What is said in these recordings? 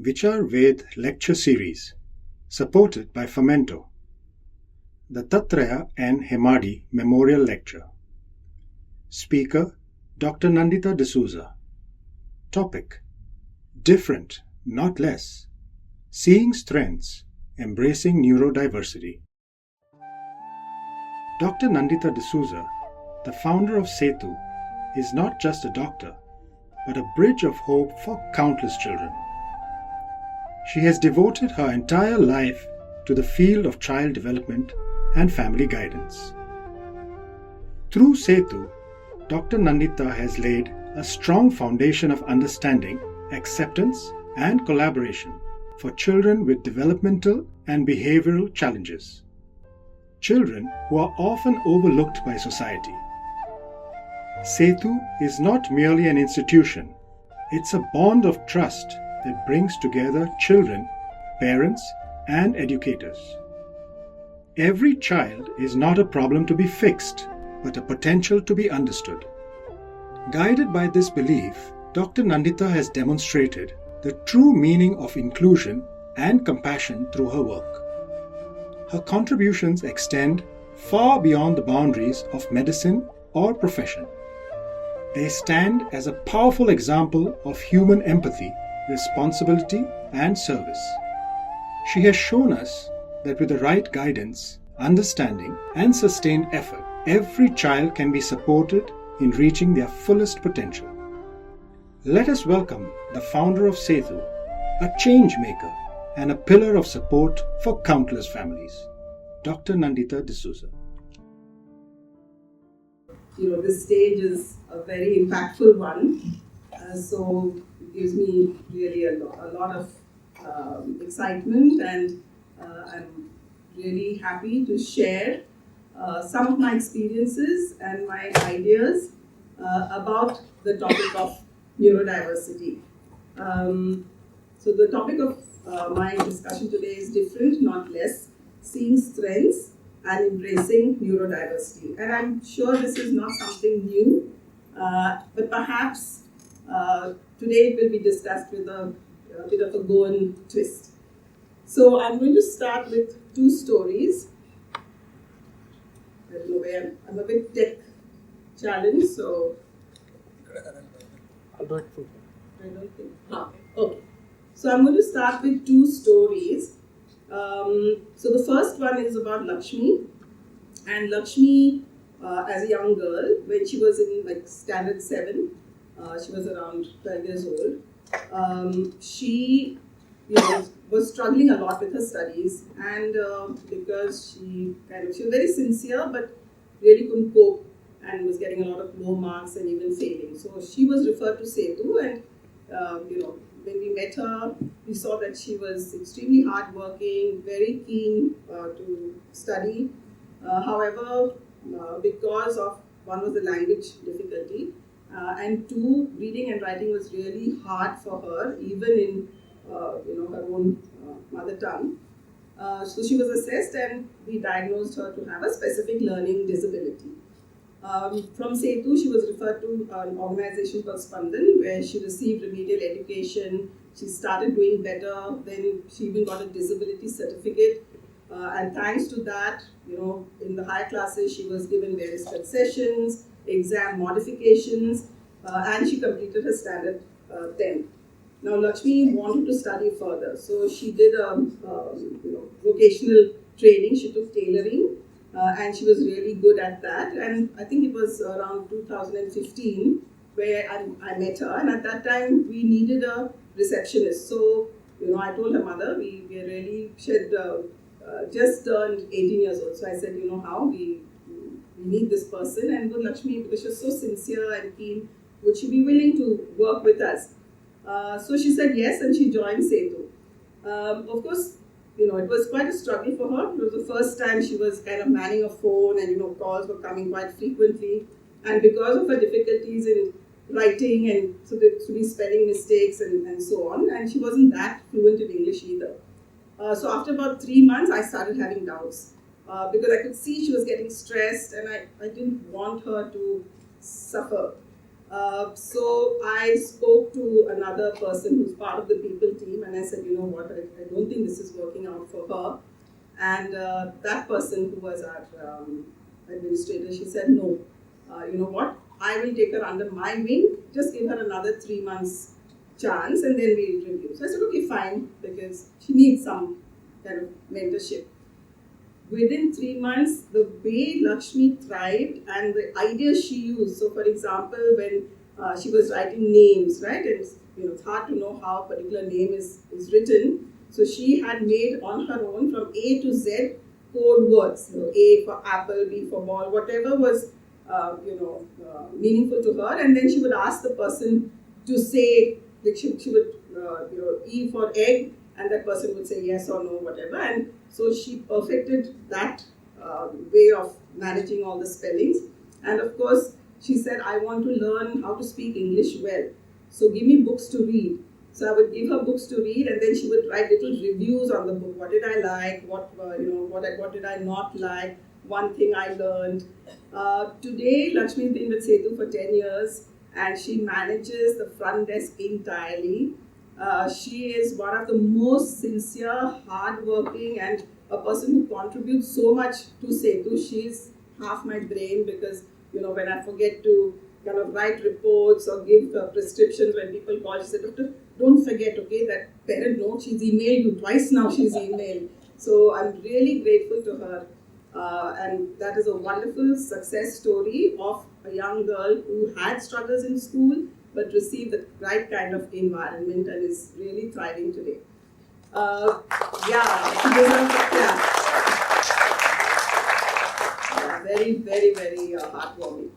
Vichaar Vedh lecture series, supported by Fomento. The Tatraya and Hemadi Memorial Lecture. Speaker Dr. Nandita de Souza. Topic: Different, not less. Seeing strengths, embracing neurodiversity. Dr. Nandita de Souza, the founder of Sethu, is not just a doctor, but a bridge of hope for countless children. She has devoted her entire life to the field of child development and family guidance. Through Sethu, Dr. Nandita has laid a strong foundation of understanding, acceptance, and collaboration for children with developmental and behavioral challenges. Children who are often overlooked by society. Sethu is not merely an institution, it's a bond of trust that brings together children, parents, and educators. Every child is not a problem to be fixed, but a potential to be understood. Guided by this belief, Dr. Nandita has demonstrated the true meaning of inclusion and compassion through her work. Her contributions extend far beyond the boundaries of medicine or profession. They stand as a powerful example of human empathy, responsibility, and service. She has shown us that with the right guidance, understanding, and sustained effort, every child can be supported in reaching their fullest potential. Let us welcome the founder of Sethu, a change maker and a pillar of support for countless families, Dr. Nandita de Souza. This stage is a very impactful one, so it gives me really a lot of excitement, and I'm really happy to share some of my experiences and my ideas about the topic of neurodiversity. So the topic of my discussion today is different, not less, seeing strengths and embracing neurodiversity. And I'm sure this is not something new, but perhaps today it will be discussed with a bit of a Goan twist. So I'm going to start with two stories. I don't know where, I'm a bit tech challenged, so I'll do it for you. I don't think. Okay. So I'm going to start with two stories. So the first one is about Lakshmi. And Lakshmi, as a young girl, when she was in standard 7, she was around 12 years old. She was struggling a lot with her studies, and because she was very sincere, but really couldn't cope and was getting a lot of low marks and even failing. So she was referred to Sethu, and when we met her, we saw that she was extremely hardworking, very keen to study. However, because of one was the language difficulty, and two, reading and writing was really hard for her, even in her own mother tongue. So she was assessed, and we diagnosed her to have a specific learning disability. From Sethu, she was referred to an organization called Spandan, where she received remedial education. She started doing better. Then she even got a disability certificate. And thanks to that, in the higher classes, she was given various concessions, exam modifications, and she completed her standard 10. Now, Lakshmi wanted to study further, so she did a vocational training. She took tailoring. And she was really good at that, and I think it was around 2015 where I met her, and at that time we needed a receptionist. So I told her mother, we really, she had just turned 18 years old, so I said, we need this person, and would Lakshmi, because she was so sincere and keen, would she be willing to work with us? So she said yes, and she joined Sethu. Of course, it was quite a struggle for her. It was the first time she was kind of manning a phone, and calls were coming quite frequently. And because of her difficulties in writing, and so there would be spelling mistakes and so on, and she wasn't that fluent in English either. So after about 3 months, I started having doubts because I could see she was getting stressed, and I didn't want her to suffer. So I spoke to another person who's part of the people team, and I said, you know what, I don't think this is working out for her. And that person who was our administrator, she said, no, you know what, I will take her under my wing, just give her another 3 months chance, and then we'll review. So I said, okay, fine, because she needs some kind of mentorship. Within 3 months, the way Lakshmi thrived and the ideas she used. So, for example, when she was writing names, right, and it's hard to know how a particular name is written. So she had made on her own from A to Z code words. A for apple, B for ball, whatever was meaningful to her, and then she would ask the person to say, like she would E for egg, and that person would say yes or no, whatever. And so she perfected that way of managing all the spellings. And of course, she said, I want to learn how to speak English well. So give me books to read. So I would give her books to read, and then she would write little reviews on the book. What did I like? What did I not like? One thing I learned. Today, Lakshmi has been with Sethu for 10 years, and she manages the front desk entirely. She is one of the most sincere, hardworking, and a person who contributes so much to Sethu. She's half my brain because, when I forget to kind of write reports or give prescriptions when people call, she said, Doctor, don't forget, okay, that parent note, she's emailed you twice now, she's emailed. So I'm really grateful to her. And that is a wonderful success story of a young girl who had struggles in school but received the right kind of environment and is really thriving today. She deserves a clap. Very, very, very heartwarming.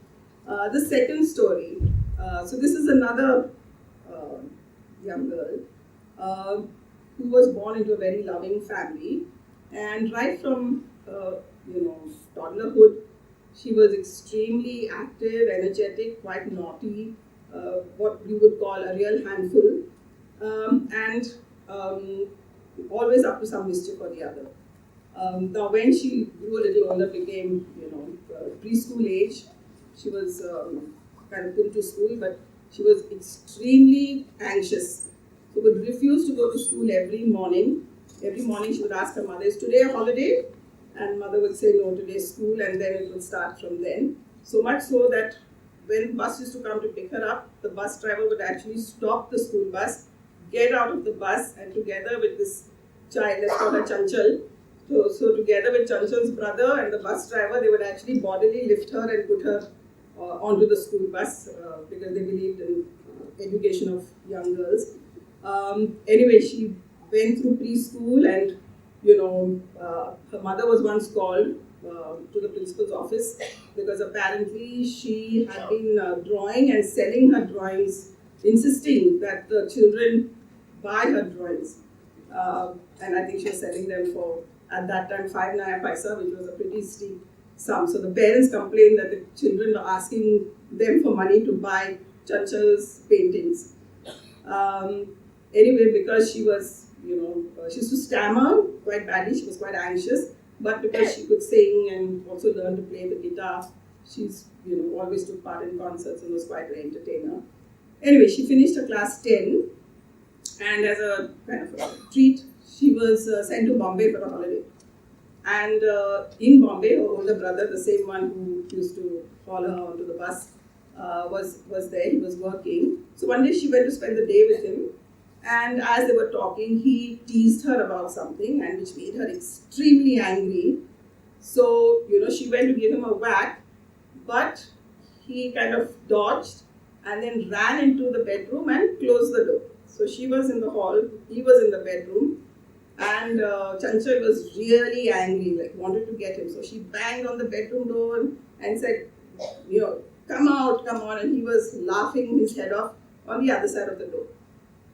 The second story, so this is another young girl who was born into a very loving family, and right from toddlerhood, she was extremely active, energetic, quite naughty, what you would call a real handful, and always up to some mischief or the other. Now, when she grew a little older, became preschool age, she was kind of put to school, but she was extremely anxious. She would refuse to go to school every morning. Every morning she would ask her mother, is today a holiday? And mother would say, no, today's school, and then it would start from then. So much so that when the bus used to come to pick her up, the bus driver would actually stop the school bus, get out of the bus, and together with this child, let's call her Chanchal, so together with Chanchal's brother and the bus driver, they would actually bodily lift her and put her onto the school bus because they believed in education of young girls. Anyway, she went through preschool, and her mother was once called to the principal's office because apparently she had been drawing and selling her drawings, insisting that the children buy her drawings. And I think she was selling them for, at that time, 5 naya paisa, which was a pretty steep sum. So the parents complained that the children were asking them for money to buy Chanchal's paintings. Anyway, because she was, she used to stammer quite badly, she was quite anxious, but because she could sing and also learn to play the guitar, she's, always took part in concerts and was quite an entertainer. Anyway, she finished her class 10, and as a kind of a treat, she was sent to Bombay for a holiday. And in Bombay, her older brother, the same one who used to follow her onto the bus, was there. He was working. So one day she went to spend the day with him. And as they were talking, he teased her about something, and which made her extremely angry. So, she went to give him a whack, but he kind of dodged and then ran into the bedroom and closed the door. So she was in the hall, he was in the bedroom, and Chanchal was really angry, like wanted to get him. So she banged on the bedroom door and said, come out, come on. And he was laughing his head off on the other side of the door.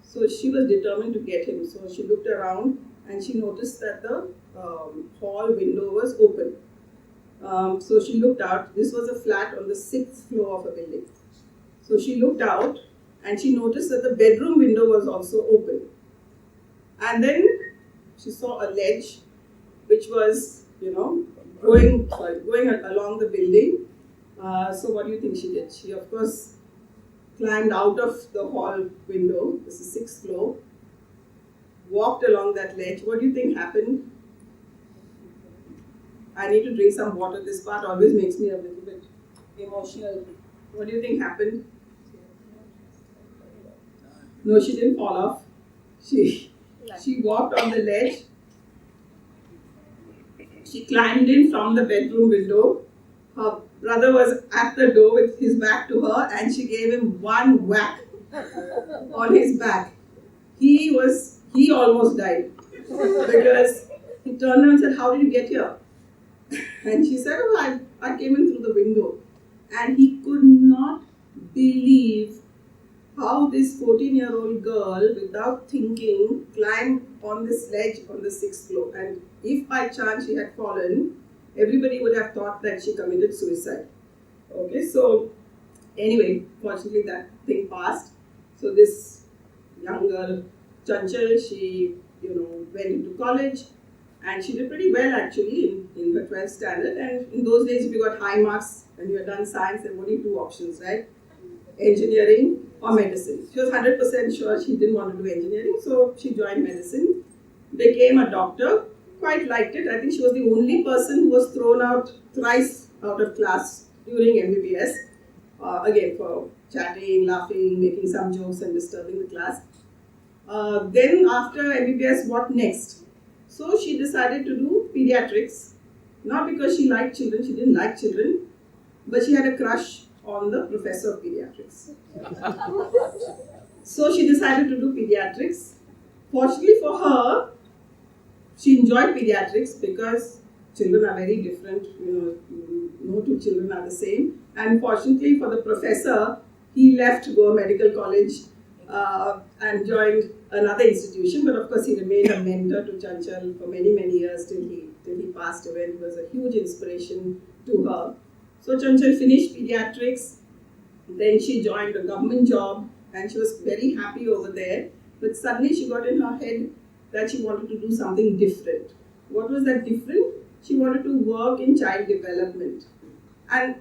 So she was determined to get him. So she looked around and she noticed that the hall window was open. So she looked out. This was a flat on the 6th floor of a building. So she looked out and she noticed that the bedroom window was also open. And then she saw a ledge which was, going along the building. So what do you think she did? She, of course, climbed out of the hall window. This is 6th floor. Walked along that ledge. What do you think happened? I need to drink some water. This part always makes me a little bit emotional. What do you think happened? No, she didn't fall off. She walked on the ledge. She climbed in from the bedroom window. Her brother was at the door with his back to her, and she gave him one whack on his back. He almost died because he turned around and said, "How did you get here?" And she said, "Oh, I came in through the window." And he could not believe how this 14-year-old girl, without thinking, climbed on this ledge on the 6th floor. And if by chance she had fallen, everybody would have thought that she committed suicide. Okay, so anyway, fortunately that thing passed. So this young girl, Chanchal, she went into college, and she did pretty well actually in her 12th standard. And in those days, if you got high marks and you had done science, there were only two options, right? Engineering or medicine. She was 100% sure she didn't want to do engineering, so she joined medicine, became a doctor, quite liked it. I think she was the only person who was thrown out thrice out of class during MBBS, again for chatting, laughing, making some jokes and disturbing the class. Then after MBBS, what next? So she decided to do pediatrics, not because she liked children, she didn't like children, but she had a crush on the professor of pediatrics. So she decided to do pediatrics. Fortunately for her, she enjoyed pediatrics because children are very different. No two children are the same. And fortunately for the professor, he left to go to medical college and joined another institution. But of course, he remained a mentor to Chanchal for many, many years till he passed away. He was a huge inspiration to her. So Chanchal finished pediatrics. Then she joined a government job, and she was very happy over there. But suddenly she got in her head that she wanted to do something different. What was that different? She wanted to work in child development. And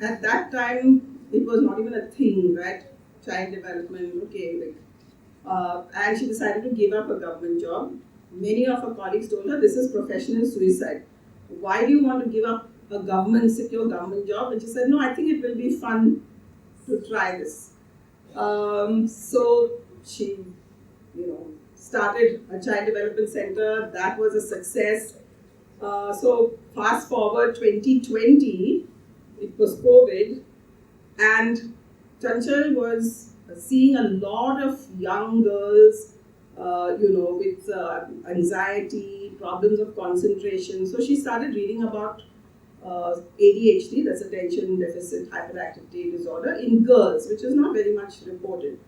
at that time, it was not even a thing, right? Child development, okay. And she decided to give up her government job. Many of her colleagues told her, this is professional suicide. Why do you want to give up a secure government job? And she said, no, I think it will be fun to try this. So she, started a child development center. That was a success. So fast forward 2020, it was COVID, and Chanchal was seeing a lot of young girls, with anxiety, problems of concentration. So she started reading about ADHD, that's attention deficit hyperactivity disorder, in girls, which is not very much reported.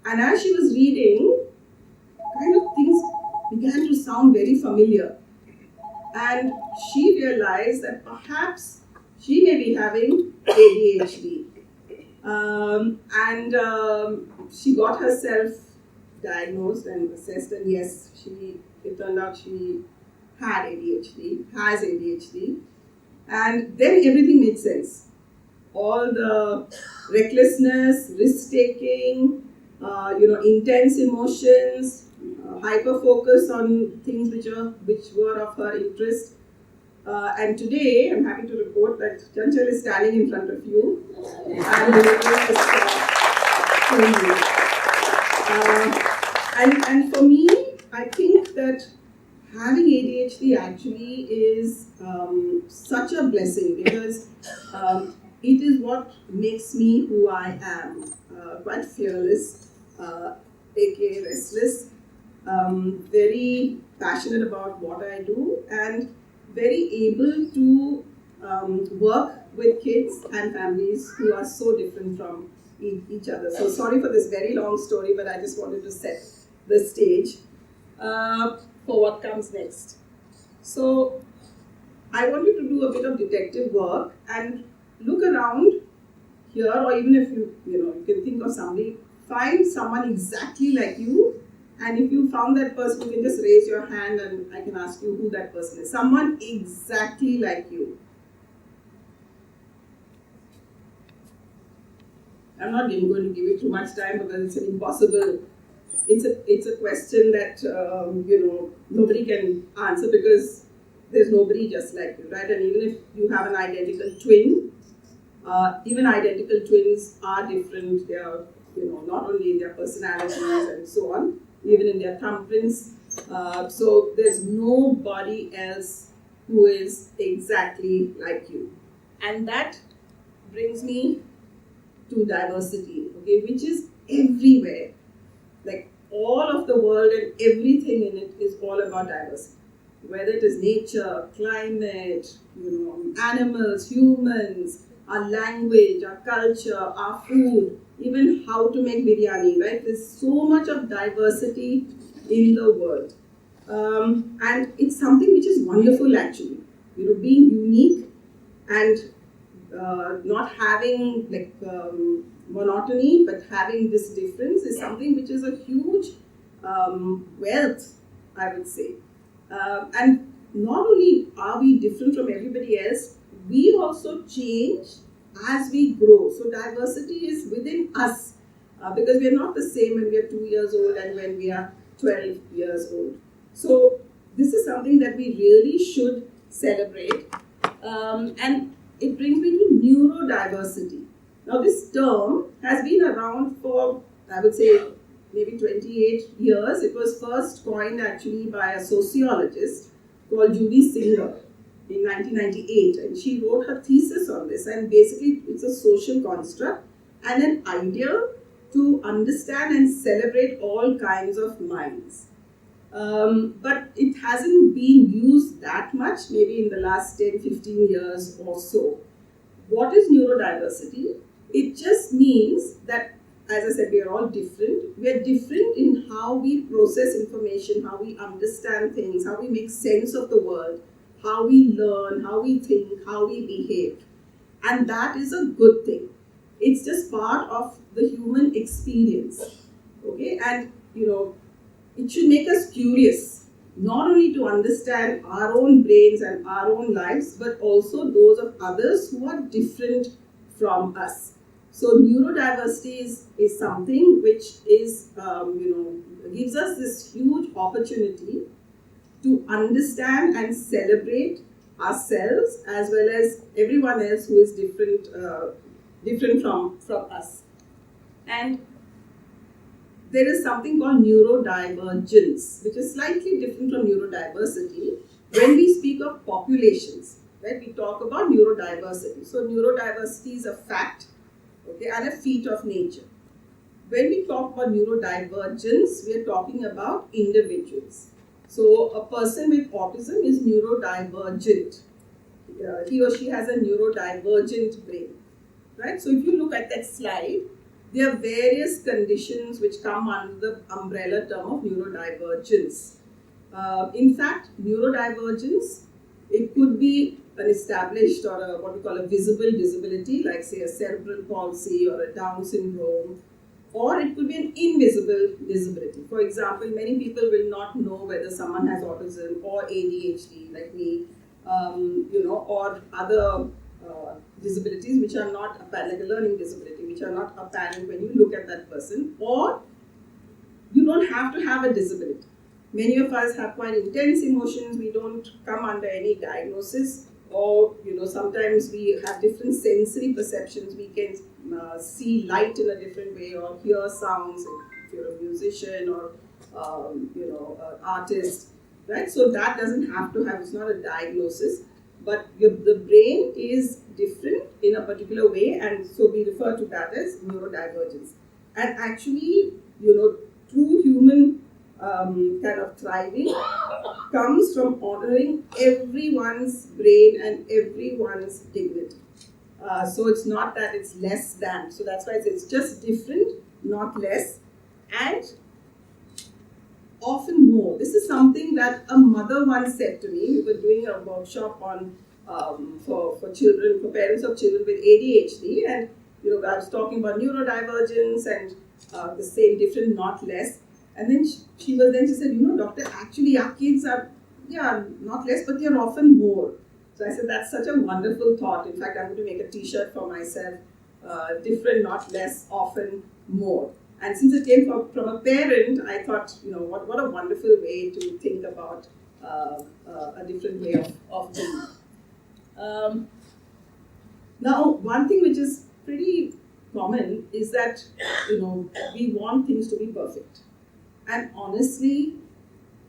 And as she was reading, kind of things began to sound very familiar. And she realized that perhaps she may be having ADHD. She got herself diagnosed and assessed, and yes, it turned out she has ADHD. And then everything made sense. All the recklessness, risk-taking, intense emotions, hyper focus on things which were of her interest. And today, I'm happy to report that Chanchal is standing in front of you and delivering this to you. And for me, I think that having ADHD actually is such a blessing, because it is what makes me who I am. Quite fearless, aka restless, very passionate about what I do, and very able to work with kids and families who are so different from each other. So sorry for this very long story, but I just wanted to set the stage for what comes next. So I want you to do a bit of detective work and look around here, or even if you can think of somebody, find someone exactly like you. And if you found that person, you can just raise your hand and I can ask you who that person is. Someone exactly like you. I'm not even going to give it too much time because it's an impossible. It's a question that nobody can answer because there's nobody just like you, right? And even if you have an identical twin, even identical twins are different. They are, not only in their personalities and so on, even in their thumbprints. So there's nobody else who is exactly like you. And that brings me to diversity, okay, which is everywhere. Like all of the world and everything in it is all about diversity. Whether it is nature, climate, animals, humans, our language, our culture, our food, even how to make biryani, right? There's so much of diversity in the world. And it's something which is wonderful actually. Being unique and not having monotony, but having this difference is something which is a huge wealth, I would say. And not only are we different from everybody else, we also change as we grow. So diversity is within us because we are not the same when we are 2 years old and when we are 12 years old. So this is something that we really should celebrate. And it brings me to neurodiversity. Now this term has been around for, I would say, maybe 28 years. It was first coined actually by a sociologist called Judy Singer in 1998, and she wrote her thesis on this. And basically it's a social construct and an idea to understand and celebrate all kinds of minds. But it hasn't been used that much, maybe in the last 10-15 years or so. What is neurodiversity? It just means that, as I said, we are all different. We are different in how we process information, how we understand things, how we make sense of the world, how we learn, how we think, how we behave. And that is a good thing. It's just part of the human experience. Okay? And, it should make us curious, not only to understand our own brains and our own lives, but also those of others who are different from us. So neurodiversity is something which is, gives us this huge opportunity to understand and celebrate ourselves as well as everyone else who is different from us. And there is something called neurodivergence, which is slightly different from neurodiversity. When we speak of populations, right, we talk about neurodiversity. So neurodiversity is a fact, okay, and a feat of nature. When we talk about neurodivergence, we are talking about individuals. So a person with autism is neurodivergent. He or she has a neurodivergent brain, right? So if you look at that slide, there are various conditions which come under the umbrella term of neurodivergence. In fact, neurodivergence, it could be an established or what we call a visible disability, like say a cerebral palsy or a Down syndrome, or it could be an invisible disability. For example, many people will not know whether someone has autism or ADHD, like me, or other disabilities which are not apparent, like a learning disability, which are not apparent when you look at that person, or you don't have to have a disability. Many of us have quite intense emotions, we don't come under any diagnosis, or sometimes we have different sensory perceptions, we can see light in a different way or hear sounds if you're a musician or an artist, right? So that doesn't have to have, it's not a diagnosis. But the brain is different in a particular way, and so we refer to that as neurodivergence. And actually, true human kind of thriving comes from honoring everyone's brain and everyone's dignity. So it's not that it's less than. So that's why it's just different, not less, and often more. This is something that a mother once said to me. We were doing a workshop on for children, for parents of children with ADHD, and I was talking about neurodivergence and the same, different, not less. And then she said, doctor, actually our kids are not less, but they are often more. So I said, that's such a wonderful thought. In fact, I'm going to make a T-shirt for myself different, not less, often more. And since it came from a parent, I thought, what a wonderful way to think about a different way of being. Now, one thing which is pretty common is that, we want things to be perfect. And honestly,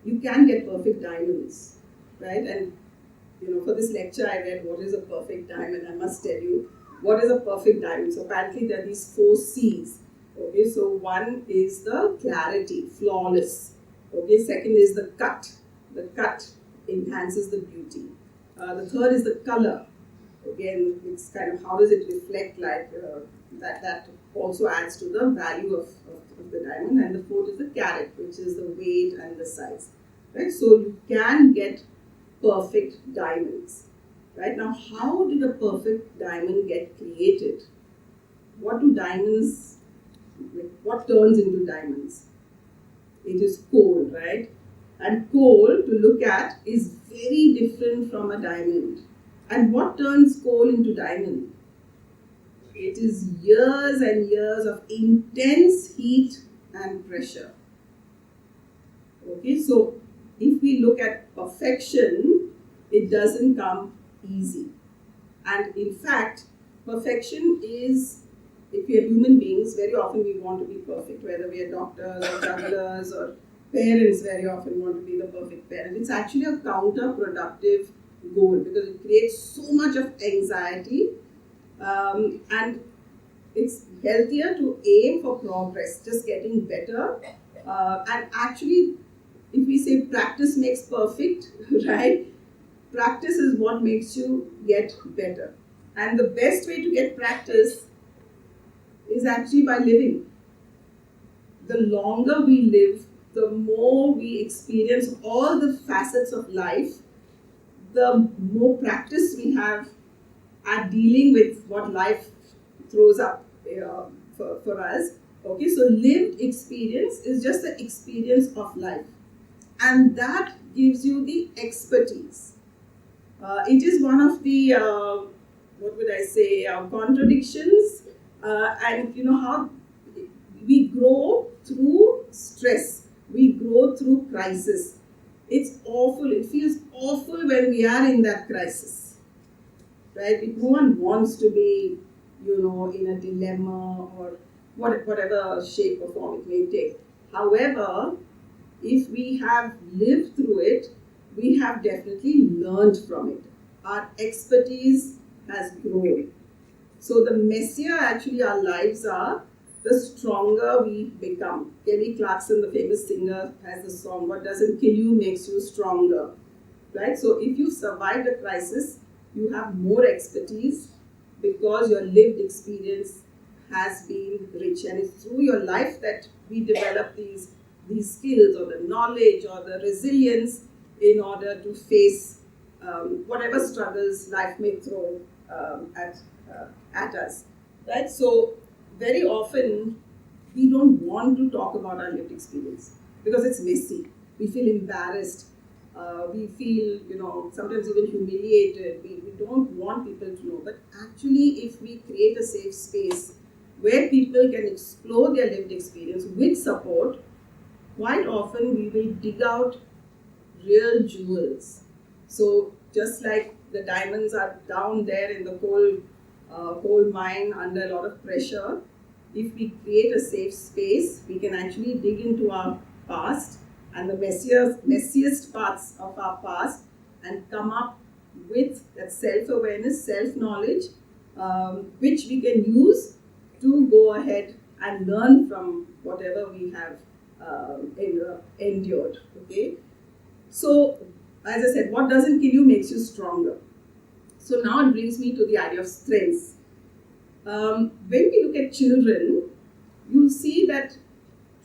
you can get perfect diamonds, right? And, for this lecture, I read what is a perfect diamond. I must tell you, what is a perfect diamond? So apparently there are these 4 C's. Okay, so one is the clarity, flawless. Okay, second is the cut. The cut enhances the beauty. The third is the color. Again, it's kind of how does it reflect light. That also adds to the value of the diamond. And the fourth is the carat, which is the weight and the size. Right, so you can get perfect diamonds. Right, now, how did a perfect diamond get created? What turns into diamonds? It is coal, right? And coal, to look at, is very different from a diamond. And what turns coal into diamond? It is years and years of intense heat and pressure. Okay, so if we look at perfection, it doesn't come easy. And in fact, perfection is, if we are human beings, very often we want to be perfect, whether we are doctors or jugglers or parents very often want to be the perfect parent. It's actually a counterproductive goal because it creates so much of anxiety, and it's healthier to aim for progress, just getting better. And actually, if we say practice makes perfect, right? Practice is what makes you get better. And the best way to get practice is actually by living. The longer we live, the more we experience all the facets of life, the more practice we have at dealing with what life throws up for us. Okay, so lived experience is just the experience of life. And that gives you the expertise. It is one of the, contradictions. And how we grow through stress. We grow through crisis. It's awful. It feels awful when we are in that crisis. Right? No one wants to be, in a dilemma or whatever shape or form it may take. However, if we have lived through it, we have definitely learned from it. Our expertise has grown. So the messier actually our lives are, the stronger we become. Kelly Clarkson, the famous singer, has the song, "What doesn't kill you makes you stronger." Right? So if you survived a crisis, you have more expertise because your lived experience has been rich. And it's through your life that we develop these skills or the knowledge or the resilience in order to face whatever struggles life may throw at us. Right? So very often we don't want to talk about our lived experience because it's messy. We feel embarrassed. We feel, sometimes even humiliated. We don't want people to know. But actually, if we create a safe space where people can explore their lived experience with support, quite often we will dig out real jewels. So just like the diamonds are down there in the coal mine under a lot of pressure, if we create a safe space, we can actually dig into our past and the messiest parts of our past and come up with that self-awareness, self-knowledge, which we can use to go ahead and learn from whatever we have endured. Okay, so as I said, what doesn't kill you makes you stronger. So now it brings me to the idea of strengths. When we look at children, you'll see that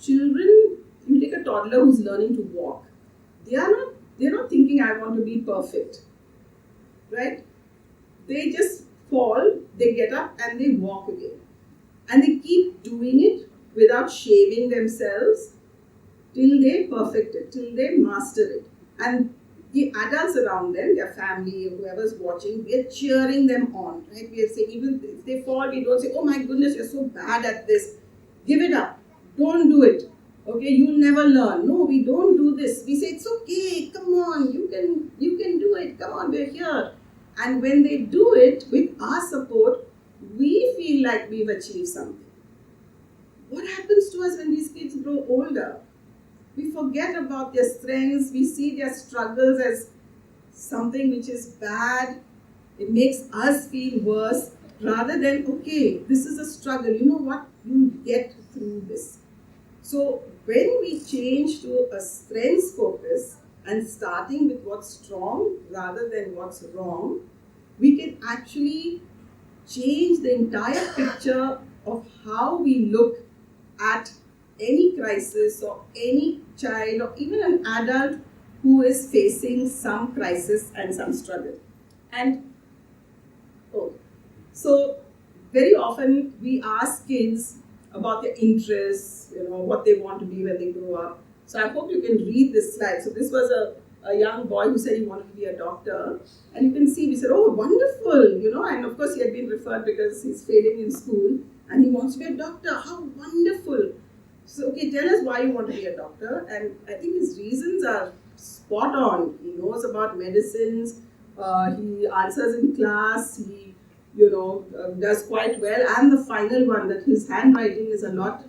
children, you take a toddler who's learning to walk. They're not thinking, I want to be perfect, right? They just fall, they get up and they walk again. And they keep doing it without shaming themselves till they perfect it, till they master it. And the adults around them, their family, whoever's watching, we're cheering them on, right? We are saying, even if they fall, we don't say, oh my goodness, you're so bad at this. Give it up. Don't do it. Okay, you'll never learn. No, we don't do this. We say, it's okay, come on, you can do it. Come on, we're here. And when they do it with our support, we feel like we've achieved something. What happens to us when these kids grow older? We forget about their strengths, we see their struggles as something which is bad. It makes us feel worse rather than, okay, this is a struggle. You know what? You'll get through this. So when we change to a strengths focus and starting with what's strong rather than what's wrong, we can actually change the entire picture of how we look at any crisis or any child or even an adult who is facing some crisis and some struggle. And so very often we ask kids about their interests, what they want to be when they grow up. So I hope you can read this slide. So this was a young boy who said he wanted to be a doctor. And you can see, we said, oh, wonderful, and of course he had been referred because he's failing in school and he wants to be a doctor. How wonderful. So, okay, tell us why you want to be a doctor. And I think his reasons are spot on. He knows about medicines, he answers in class, he, does quite well. And the final one, that his handwriting is a lot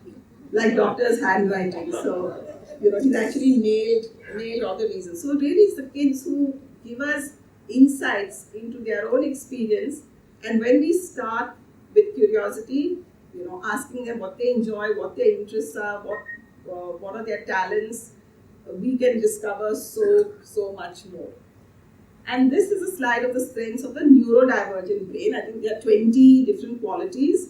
like doctor's handwriting. So, he's actually nailed all the reasons. So really it's the kids who give us insights into their own experience. And when we start with curiosity, asking them what they enjoy, what their interests are, what are their talents, we can discover so much more. And this is a slide of the strengths of the neurodivergent brain. I think there are 20 different qualities.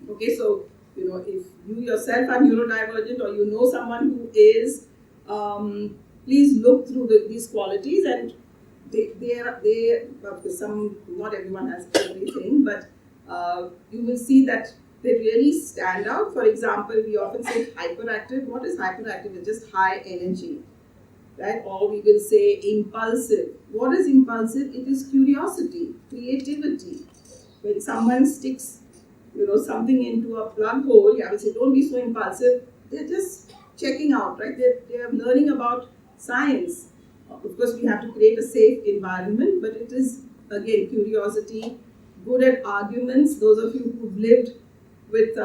Okay, so if you yourself are neurodivergent or you know someone who is, please look through these qualities, and not everyone has everything, but you will see that they really stand out. For example, we often say hyperactive. What is hyperactive? It's just high energy, right? Or we will say impulsive. What is impulsive? It is curiosity, creativity. When someone sticks, something into a plug hole, I will say, don't be so impulsive. They're just checking out, right? They're learning about science. Of course, we have to create a safe environment, but it is, again, curiosity, good at arguments. Those of you who've lived with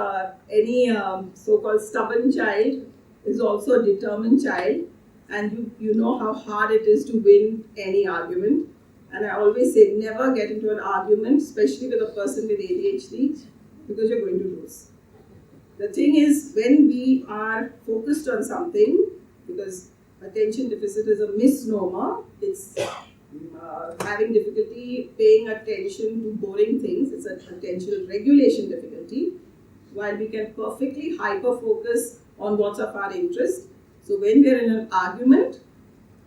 any so-called stubborn child is also a determined child, and you know how hard it is to win any argument. And I always say, never get into an argument, especially with a person with ADHD, because you're going to lose. The thing is, when we are focused on something, because attention deficit is a misnomer, it's having difficulty paying attention to boring things, it's an attention regulation difficulty, while we can perfectly hyper-focus on what's of our interest. So when we're in an argument,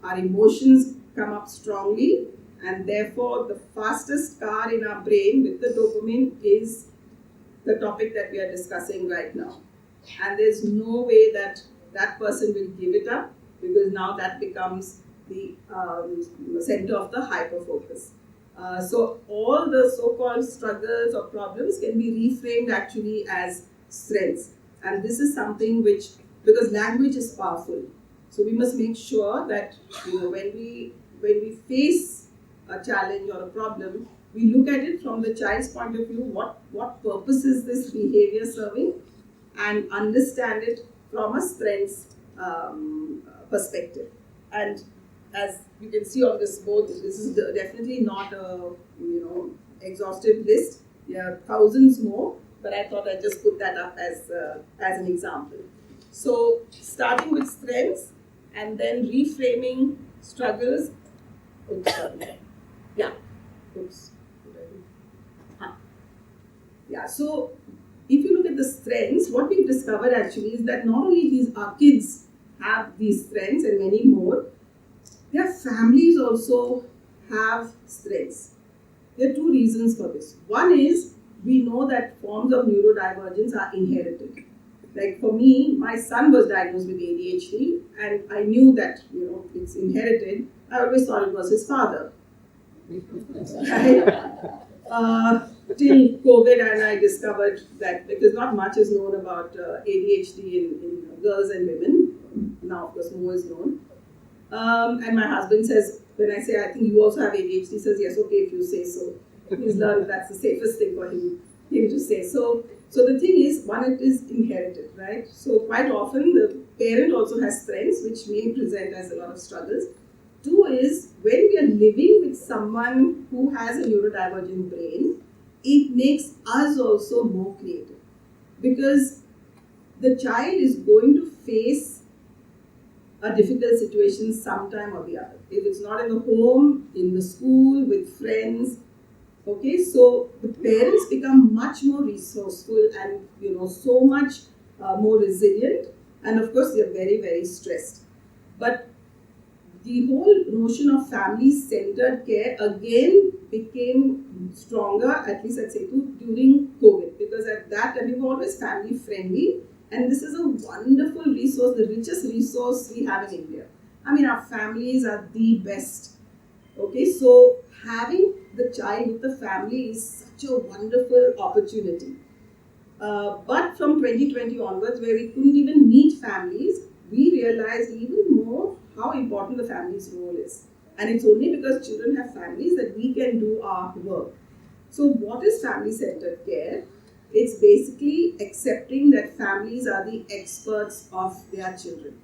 our emotions come up strongly, and therefore the fastest car in our brain with the dopamine is the topic that we are discussing right now. And there's no way that that person will give it up, because now that becomes the center of the hyper-focus. So all the so-called struggles or problems can be reframed actually as strengths. And this is something which, because language is powerful, so we must make sure that when we face a challenge or a problem, we look at it from the child's point of view, what purpose is this behavior serving, and understand it from a strengths perspective. And as you can see on this board, this is definitely not a exhaustive list. There are thousands more, but I thought I'd just put that up as an example. So starting with strengths and then reframing struggles. Oops, sorry. Yeah. Oops. Yeah. So if you look at the strengths, what we've discovered actually is that not only our kids have these strengths and many more, their families also have strengths. There are two reasons for this. One is, we know that forms of neurodivergence are inherited. Like for me, my son was diagnosed with ADHD, and I knew that it's inherited. I always thought it was his father. Right? Till COVID, and I discovered that because not much is known about ADHD in girls and women. Now, of course, more is known. And my husband says, when I say, I think you also have ADHD, he says, yes, okay, if you say so. He's learned that's the safest thing for him to say. So the thing is, one, it is inherited, right? So quite often the parent also has strengths which may present as a lot of struggles. Two is, when we are living with someone who has a neurodivergent brain, it makes us also more creative. Because the child is going to face a difficult situation sometime or the other. If it's not in the home, in the school, with friends, okay, so the parents become much more resourceful and so much more resilient, and of course they are very, very stressed. But the whole notion of family-centered care again became stronger, at least I'd say during COVID, because at that time we were always family-friendly, and this is a wonderful resource, the richest resource we have in India. I mean, our families are the best. Okay, so having the child with the family is such a wonderful opportunity. But from 2020 onwards, where we couldn't even meet families, we realized even more how important the family's role is. And it's only because children have families that we can do our work. So what is family-centered care? It's basically accepting that families are the experts of their children.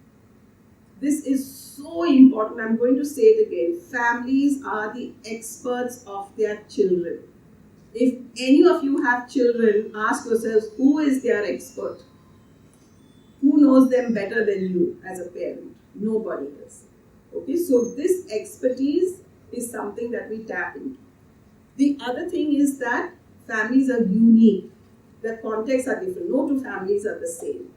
This is so important. I'm going to say it again. Families are the experts of their children. If any of you have children, ask yourselves, who is their expert? Who knows them better than you as a parent? Nobody does. Okay, so this expertise is something that we tap into. The other thing is that families are unique. Their contexts are different. No two families are the same.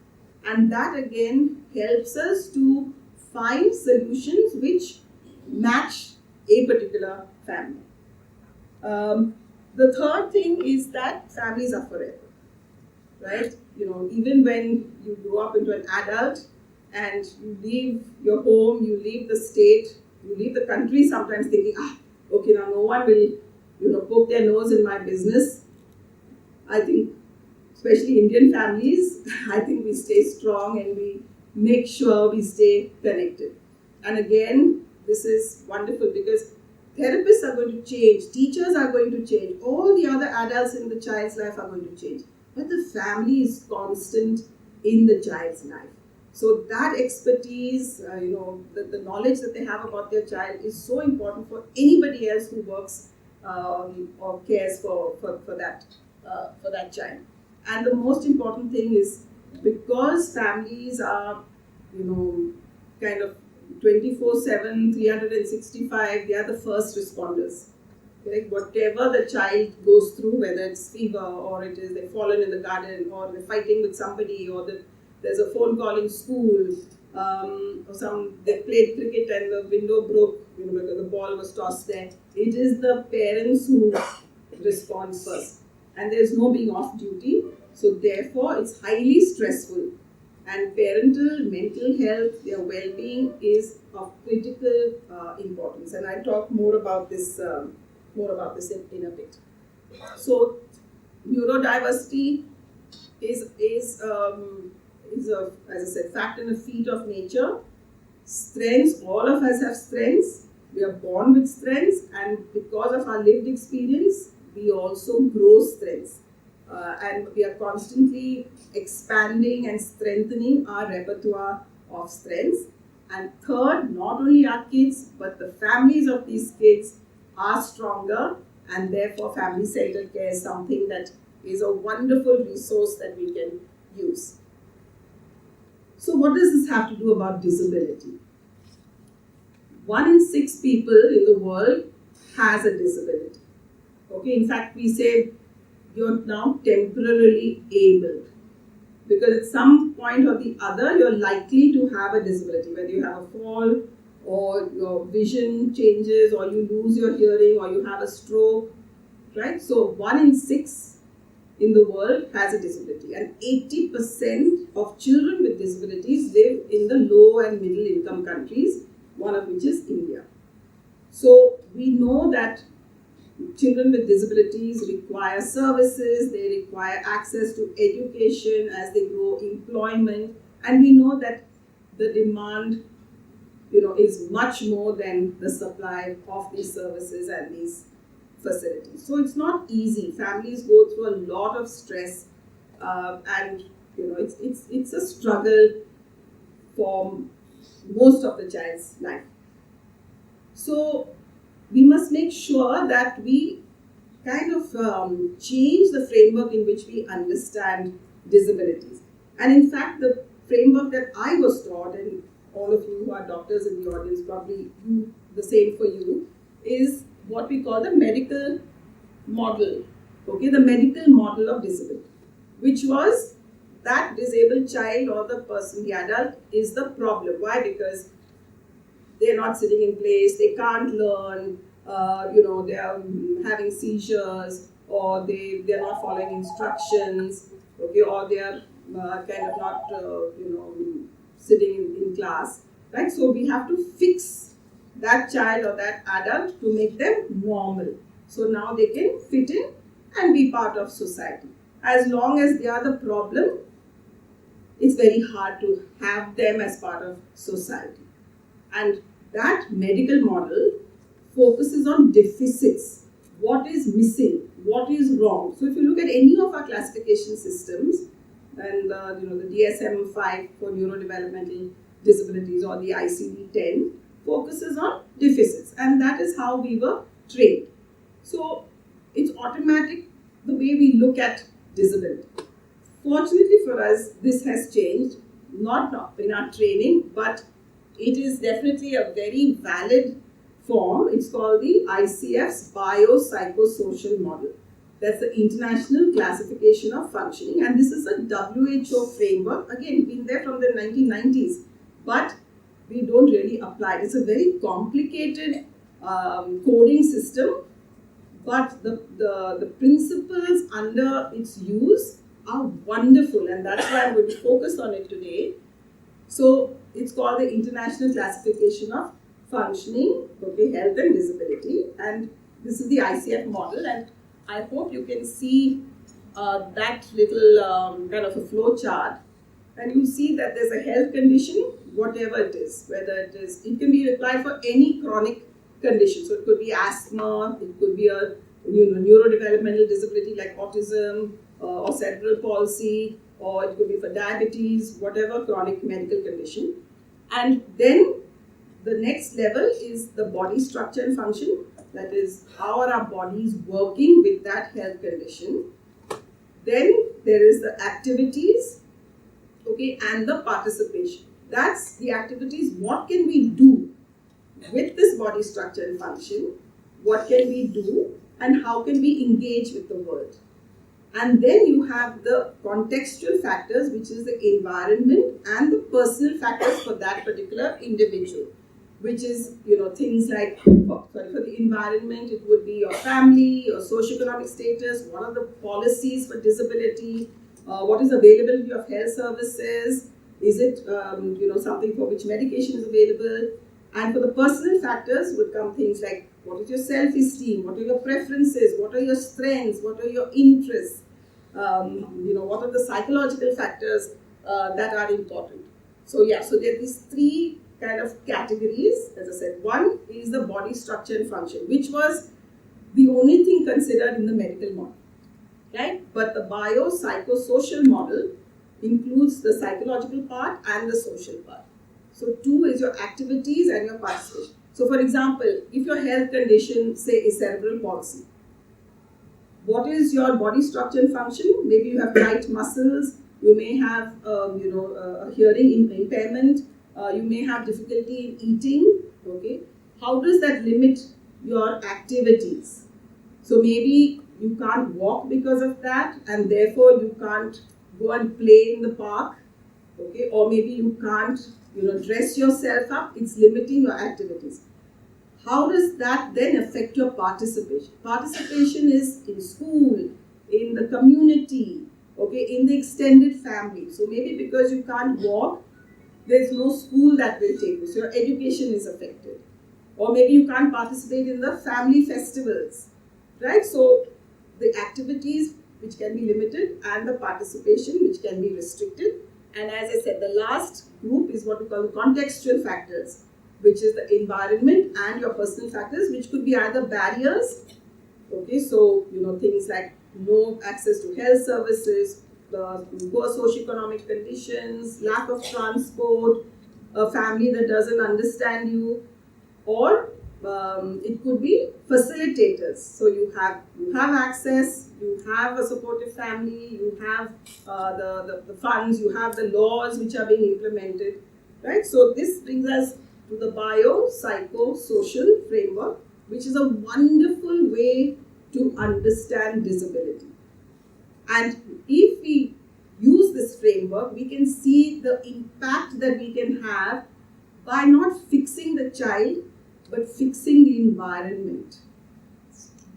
And that again helps us to find solutions which match a particular family. The third thing is that families are forever, right? Even when you grow up into an adult and you leave your home, you leave the state, you leave the country, sometimes thinking, okay, now no one will, poke their nose in my business. I think, especially Indian families, I think we stay strong and we make sure we stay connected. And again, this is wonderful because therapists are going to change, teachers are going to change, all the other adults in the child's life are going to change. But the family is constant in the child's life. So that expertise, the knowledge that they have about their child is so important for anybody else who works or cares for that child. And the most important thing is, because families are, kind of 24/7, 365, they are the first responders. Like whatever the child goes through, whether it's fever or it is they've fallen in the garden or they're fighting with somebody or there's a phone call in school, or they played cricket and the window broke, because the ball was tossed there. It is the parents who respond first, and there's no being off duty. So therefore, it's highly stressful. And parental mental health, their well-being is of critical importance. And I'll talk more about this in a bit. So neurodiversity is a, as I said, fact and a feat of nature. Strengths, all of us have strengths. We are born with strengths, and because of our lived experience, we also grow strengths. And we are constantly expanding and strengthening our repertoire of strengths. And third, not only our kids, but the families of these kids are stronger, and therefore family-centered care is something that is a wonderful resource that we can use. So what does this have to do about disability? 1 in 6 people in the world has a disability. Okay, in fact, we say you're now temporarily able, because at some point or the other you're likely to have a disability, whether you have a fall or your vision changes or you lose your hearing or you have a stroke, right? So 1 in 6 in the world has a disability, and 80% of children with disabilities live in the low and middle income countries, one of which is India. So we know that children with disabilities require services, they require access to education as they grow, employment, and we know that the demand, is much more than the supply of these services and these facilities. So it's not easy. Families go through a lot of stress, and it's a struggle for most of the child's life. So we must make sure that we kind of change the framework in which we understand disabilities. And in fact, the framework that I was taught, and all of you who are doctors in the audience probably do the same for you, is what we call the medical model. Okay, the medical model of disability, which was that disabled child or the person, the adult, is the problem. Why? Because they're not sitting in place, they can't learn, they are having seizures, or they're not following instructions, okay, or they are kind of not, sitting in class, right? So we have to fix that child or that adult to make them normal. So now they can fit in and be part of society. As long as they are the problem, it's very hard to have them as part of society. And that medical model focuses on deficits. What is missing? What is wrong? So if you look at any of our classification systems, and the DSM-5 for neurodevelopmental disabilities or the ICD-10 focuses on deficits, and that is how we were trained. So it's automatic the way we look at disability. Fortunately for us, this has changed, not in our training, but it is definitely a very valid form. It's called the ICF's biopsychosocial model. That's the International Classification of Functioning, and this is a WHO framework. Again, been there from the 1990s, but we don't really apply it. It's a very complicated coding system, but the principles under its use are wonderful, and that's why I'm going to focus on it today. So it's called the International Classification of Functioning, okay, Health and Disability, and this is the ICF model, and I hope you can see that little kind of a flow chart, and you see that there's a health condition, whatever it is, whether it can be applied for any chronic condition. So it could be asthma, it could be a neurodevelopmental disability like autism or cerebral palsy, or it could be for diabetes, whatever chronic medical condition. And then the next level is the body structure and function. That is, how are our bodies working with that health condition. Then there is the activities, okay, and the participation. That's the activities. What can we do with this body structure and function? What can we do, and how can we engage with the world? And then you have the contextual factors, which is the environment and the personal factors for that particular individual, which is, things like, for the environment, it would be your family, your socioeconomic status, what are the policies for disability, what is availability of health services, is it, something for which medication is available. And for the personal factors would come things like, what is your self-esteem, what are your preferences, what are your strengths, what are your interests, what are the psychological factors that are important. So there are these three kind of categories. As I said, one is the body structure and function, which was the only thing considered in the medical model, right? But the biopsychosocial model includes the psychological part and the social part. So 2 is your activities and your participation. So for example, if your health condition, say, is cerebral palsy, what is your body structure and function? Maybe you have tight muscles, you may have a hearing impairment, you may have difficulty in eating, okay? How does that limit your activities? So maybe you can't walk because of that, and therefore you can't go and play in the park, okay? Or maybe you can't, dress yourself up. It's limiting your activities. How does that then affect your participation? Participation is in school, in the community, okay, in the extended family. So maybe because you can't walk, there's no school that will take you. So your education is affected. or maybe you can't participate in the family festivals, right? So the activities which can be limited and the participation which can be restricted. And as I said, the last group is what we call the contextual factors, which is the environment and your personal factors, which could be either barriers, okay, so things like no access to health services, poor socioeconomic conditions, lack of transport, a family that doesn't understand you, or it could be facilitators. So you have access, you have a supportive family, you have the funds, you have the laws which are being implemented, right? So this brings us to the biopsychosocial framework, which is a wonderful way to understand disability. And if we use this framework, we can see the impact that we can have by not fixing the child, but fixing the environment.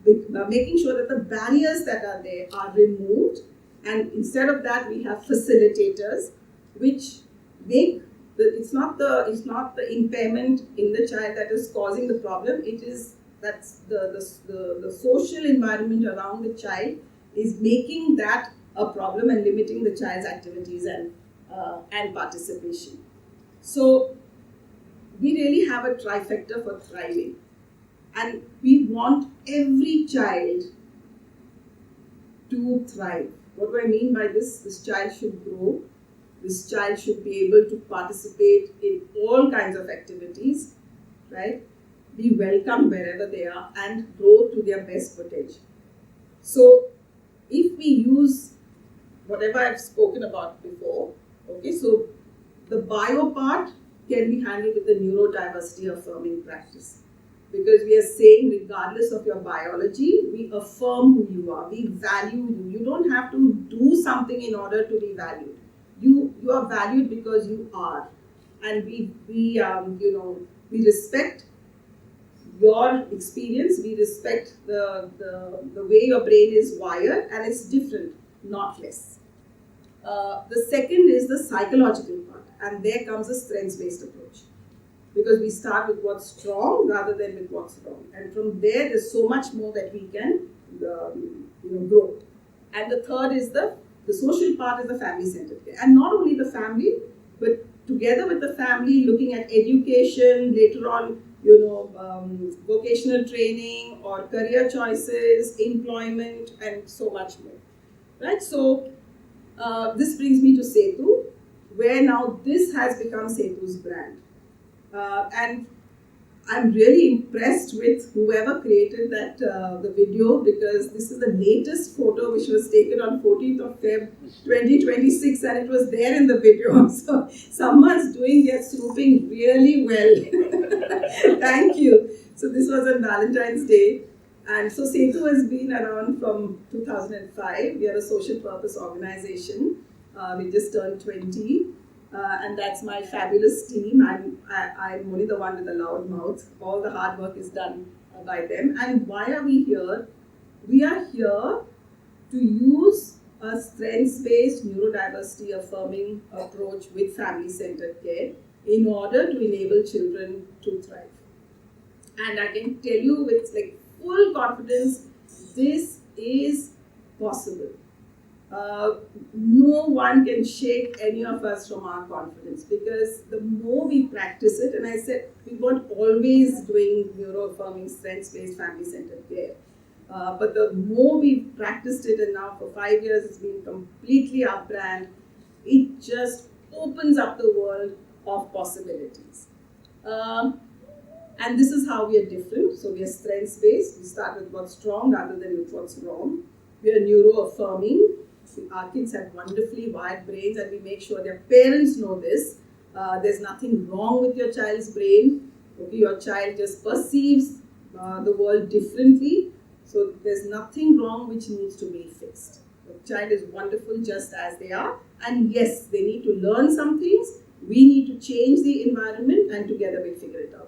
Making sure that the barriers that are there are removed, and instead of that, we have facilitators, which make it's not the impairment in the child that is causing the problem. That's the social environment around the child is making that a problem and limiting the child's activities and participation. So we really have a trifecta for thriving, and we want every child to thrive. What do I mean by this? This child should grow. This child should be able to participate in all kinds of activities, right? Be welcome wherever they are and grow to their best potential. So if we use whatever I've spoken about before, okay, so the bio part can be handled with the neurodiversity affirming practice. Because we are saying, regardless of your biology, we affirm who you are, we value you. You don't have to do something in order to be valued. You are valued because you are, and we respect your experience. We respect the way your brain is wired, and it's different, not less. The second is the psychological part, and there comes a strengths-based approach, because we start with what's strong rather than with what's wrong, and from there's so much more that we can grow. And the third is the social part, is the family-centered care, and not only the family, but together with the family, looking at education, later on, vocational training or career choices, employment, and so much more. Right? So this brings me to Sethu, where now this has become Sethu's brand. And I'm really impressed with whoever created that the video, because this is the latest photo which was taken on 14th of Feb 2026, and it was there in the video. So someone's doing their snooping really well. Thank you. So this was on Valentine's Day. And so Sethu has been around from 2005. We are a social purpose organization. We just turned 20. And that's my fabulous team. I'm only the one with the loud mouth. All the hard work is done by them. And why are we here? We are here to use a strengths-based neurodiversity affirming approach with family-centered care in order to enable children to thrive. And I can tell you with full confidence, this is possible. No one can shake any of us from our confidence, because the more we practice it, and I said we weren't always doing neuroaffirming strengths-based family-centered care, but the more we've practiced it, and now for 5 years it's been completely our brand, it just opens up the world of possibilities. And this is how we are different. So we are strengths-based. We start with what's strong rather than with what's wrong. We are neuro-affirming. Our kids have wonderfully wired brains, and we make sure their parents know this. There's nothing wrong with your child's brain. Okay, your child just perceives the world differently. So there's nothing wrong which needs to be fixed. The child is wonderful just as they are. And yes, they need to learn some things. We need to change the environment, and together we figure it out.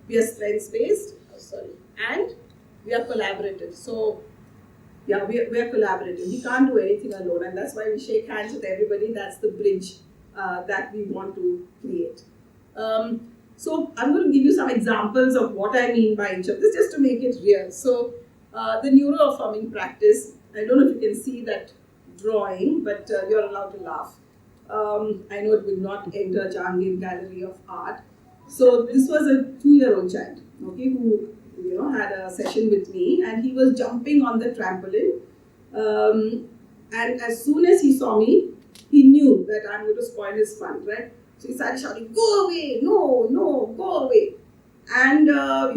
We are strengths-based, and we are collaborative. So, yeah, we are collaborative. We can't do anything alone, and that's why we shake hands with everybody. That's the bridge that we want to create. So I'm going to give you some examples of what I mean by each of this, just to make it real. So the neuroaffirming practice, I don't know if you can see that drawing, but you're allowed to laugh. I know it will not enter Jahangir Gallery of Art. So this was a 2-year-old child, okay, who had a session with me, and he was jumping on the trampoline. And as soon as he saw me, he knew that I'm going to spoil his fun, right? So he started shouting, "Go away! No, no, go away!" And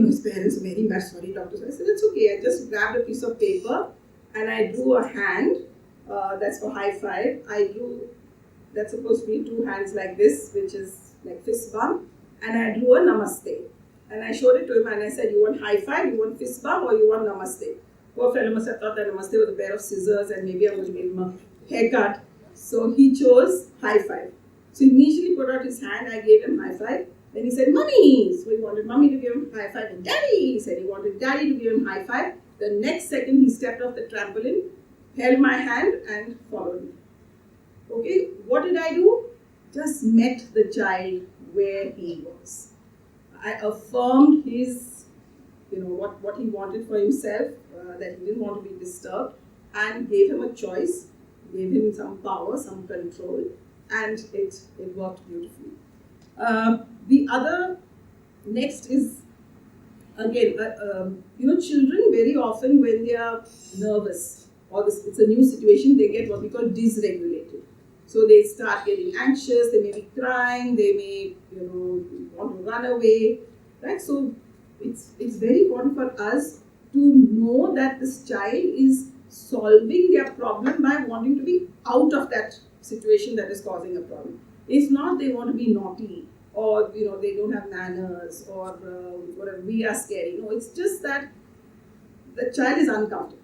his parents were very much sorry, doctor. So I said, "It's okay." I just grabbed a piece of paper and I drew a hand. That's for high five. I drew, that's supposed to be 2 hands like this, which is like fist bump. And I drew a namaste. And I showed it to him and I said, "You want high five, you want fist bump, or you want namaste?" Poor fellow must have thought that namaste was a pair of scissors and maybe I'm going to give him a haircut. So he chose high five. So he immediately put out his hand, I gave him high five. Then he said, "Mummy." So he wanted Mummy to give him high five. And Daddy, he said he wanted Daddy to give him high five. The next second he stepped off the trampoline, held my hand and followed me. Okay, what did I do? Just met the child where he was. I affirmed his, what he wanted for himself, that he didn't want to be disturbed, and gave him a choice, gave him some power, some control, and it worked beautifully. The other next is, again, children very often when they are nervous or it's a new situation, they get what we call dysregulated. So they start getting anxious, they may be crying, they may want to run away, right? So it's very important for us to know that this child is solving their problem by wanting to be out of that situation that is causing a problem. It's not they want to be naughty or they don't have manners or whatever, we are scary. No, it's just that the child is uncomfortable.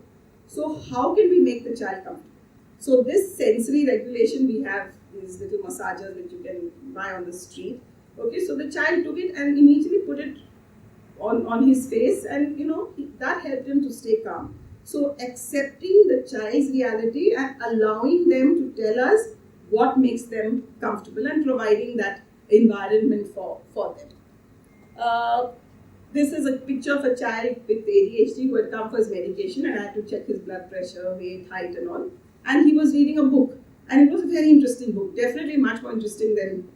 So how can we make the child comfortable? So this sensory regulation, we have these little massagers which you can buy on the street. Okay, so the child took it and immediately put it on his face, and that helped him to stay calm. So accepting the child's reality and allowing them to tell us what makes them comfortable and providing that environment for them. This is a picture of a child with ADHD who had come for his medication, and I had to check his blood pressure, weight, height and all. And he was reading a book, and it was a very interesting book, definitely much more interesting than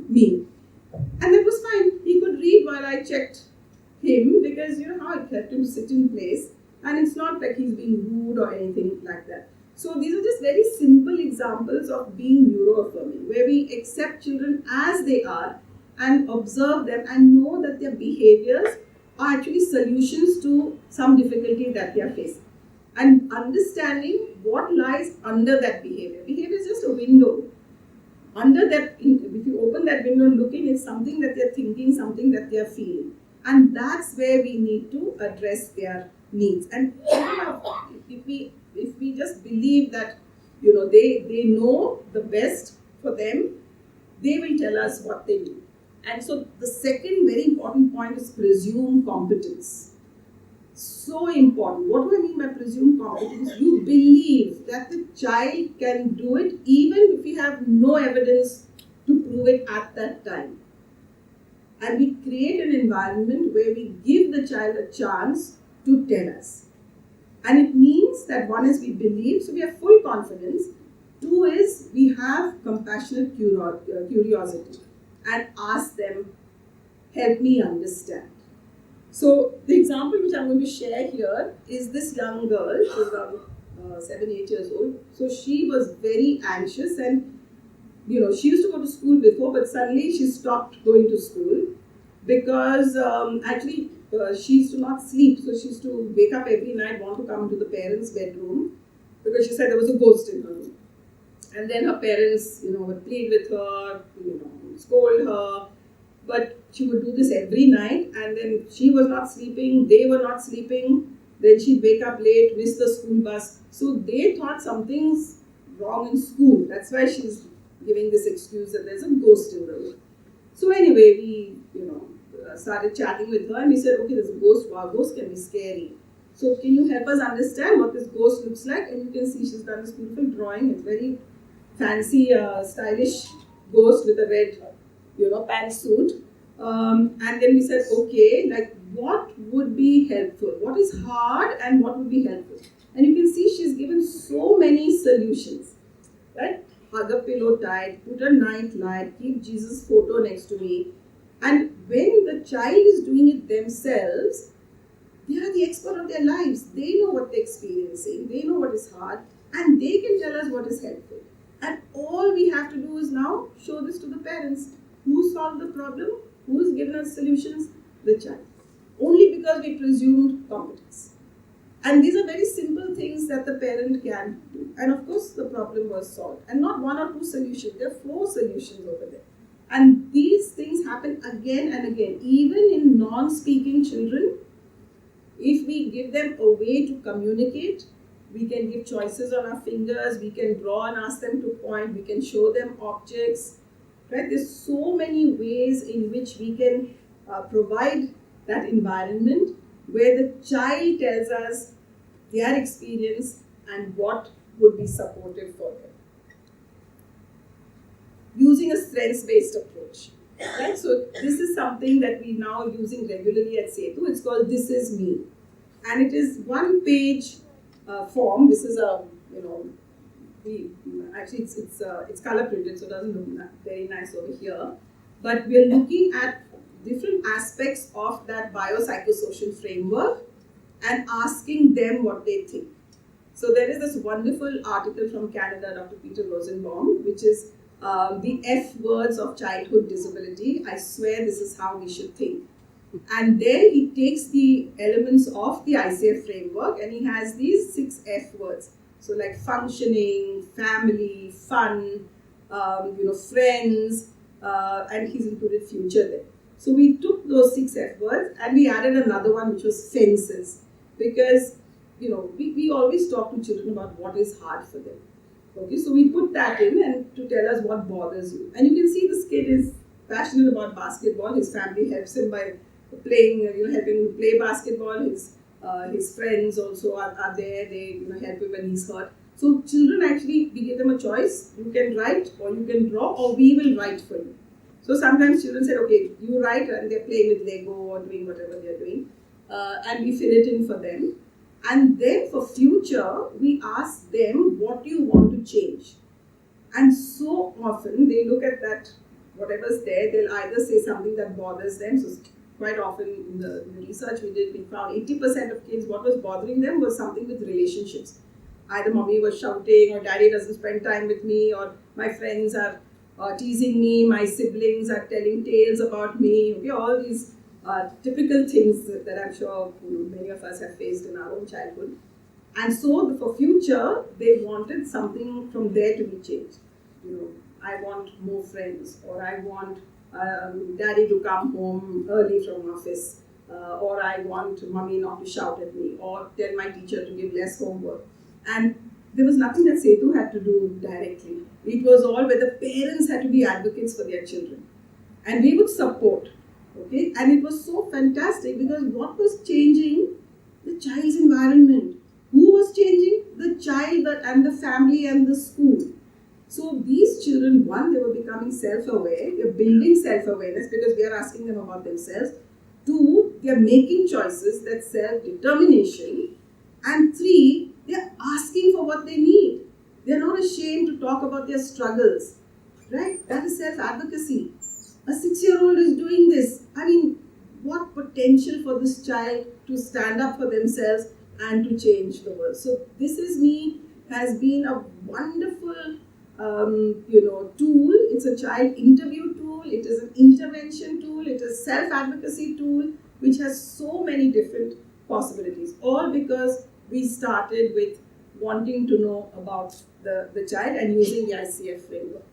me. And that was fine. He could read while I checked him, because how it helped him to sit in place, and it's not like he's being rude or anything like that. So these are just very simple examples of being neuroaffirming, where we accept children as they are and observe them and know that their behaviors are actually solutions to some difficulty that they are facing. And understanding what lies under that behavior. Behavior is just a window. Under that, if you open that window and look in, it's something that they're thinking, something that they're feeling. And that's where we need to address their needs. And if we just believe that they know the best for them, they will tell us what they do. And so the second very important point is presume competence. So important. What do I mean by presume competence? You believe that the child can do it even if we have no evidence to prove it at that time. And we create an environment where we give the child a chance to tell us. And it means that one is we believe, so we have full confidence. Two is we have compassionate curiosity and ask them, help me understand. So the example which I'm going to share here is this young girl, she's around 7-8 years old. So she was very anxious, and she used to go to school before, but suddenly she stopped going to school because she used to not sleep. So she used to wake up every night, want to come into the parents' bedroom because she said there was a ghost in her room. And then her parents, would plead with her, scold her. But she would do this every night, and then she was not sleeping, they were not sleeping. Then she'd wake up late, miss the school bus. So they thought something's wrong in school. That's why she's giving this excuse that there's a ghost in the room. So anyway, we, started chatting with her, and we said, okay, there's a ghost. Wow, ghost can be scary. So can you help us understand what this ghost looks like? And you can see she's done this beautiful drawing. It's very fancy, stylish ghost with a red, pantsuit. And then we said, okay, like what would be helpful? What is hard and what would be helpful? And you can see she's given so many solutions, right? Hug a pillow tight, put a night light, keep Jesus' photo next to me. And when the child is doing it themselves, they are the expert of their lives. They know what they're experiencing, they know what is hard, and they can tell us what is helpful. And all we have to do is now show this to the parents. Who solved the problem? Who's given us solutions? The child. Only because we presumed competence. And these are very simple things that the parent can do. And of course, the problem was solved. And not one or two solutions, there are 4 solutions over there. And these things happen again and again. Even in non-speaking children, if we give them a way to communicate, we can give choices on our fingers, we can draw and ask them to point, we can show them objects. Right? There's so many ways in which we can provide that environment where the child tells us their experience and what would be supportive for them. Using a strengths-based approach. Right? So this is something that we now using regularly at Sethu. It's called This Is Me. And it is 1-page form. This is a, actually it's color printed, so it doesn't look very nice over here. But we're looking at different aspects of that biopsychosocial framework and asking them what they think. So there is this wonderful article from Canada, Dr. Peter Rosenbaum, which is the F words of childhood disability. I swear this is how we should think. And there he takes the elements of the ICF framework and he has these 6 F words. So like functioning, family, fun, friends, and he's included future there. So we took those 6 F words and we added another one which was fences. Because, we always talk to children about what is hard for them. Okay, so we put that in and to tell us what bothers you. And you can see this kid is passionate about basketball. His family helps him by playing, helping him play basketball. His friends also are there. They help him when he's hurt. So children actually, we give them a choice. You can write or you can draw or we will write for you. So sometimes children say, okay, you write, and they're playing with Lego or doing whatever they're doing. And we fill it in for them. And then for future, we ask them, what do you want to change? And so often they look at that, whatever's there, they'll either say something that bothers them. So quite often in the research we did, we found 80% of kids, what was bothering them was something with relationships. Either mommy was shouting, or daddy doesn't spend time with me, or my friends are teasing me, my siblings are telling tales about me. Okay, all these typical things that I'm sure many of us have faced in our own childhood. And so for future, they wanted something from there to be changed. I want more friends, or I want daddy to come home early from office, or I want mommy not to shout at me, or tell my teacher to give less homework. And there was nothing that Sethu had to do directly. It was all where the parents had to be advocates for their children. And we would support. Okay, and it was so fantastic because what was changing? The child's environment. Who was changing? The child and the family and the school. So these children, one, they were becoming self-aware. They're building self-awareness because we are asking them about themselves. 2, they're making choices, that's self-determination. And 3, they're asking for what they need. They're not ashamed to talk about their struggles. Right? That is self-advocacy. A 6-year-old is doing this. I mean, what potential for this child to stand up for themselves and to change the world. So This Is Me has been a wonderful tool. It's a child interview tool. It is an intervention tool. It is self-advocacy tool, which has so many different possibilities. All because we started with wanting to know about the child and using the ICF framework.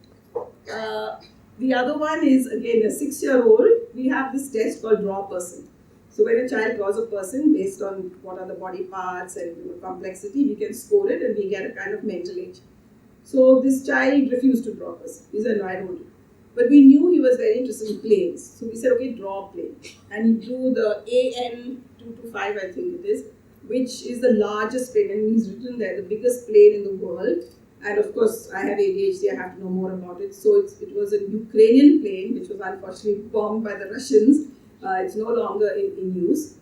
The other one is, again, a 6-year-old. We have this test called Draw Person. So when a child draws a person based on what are the body parts and complexity, we can score it and we get a kind of mental age. So this child refused to draw a person. He said, no, I don't do it. But we knew he was very interested in planes. So we said, okay, draw a plane. And he drew the AN225, I think it is, which is the largest plane. And he's written there, the biggest plane in the world. And of course, I have ADHD, I have to know more about it. So it was a Ukrainian plane, which was unfortunately bombed by the Russians. It's no longer in use.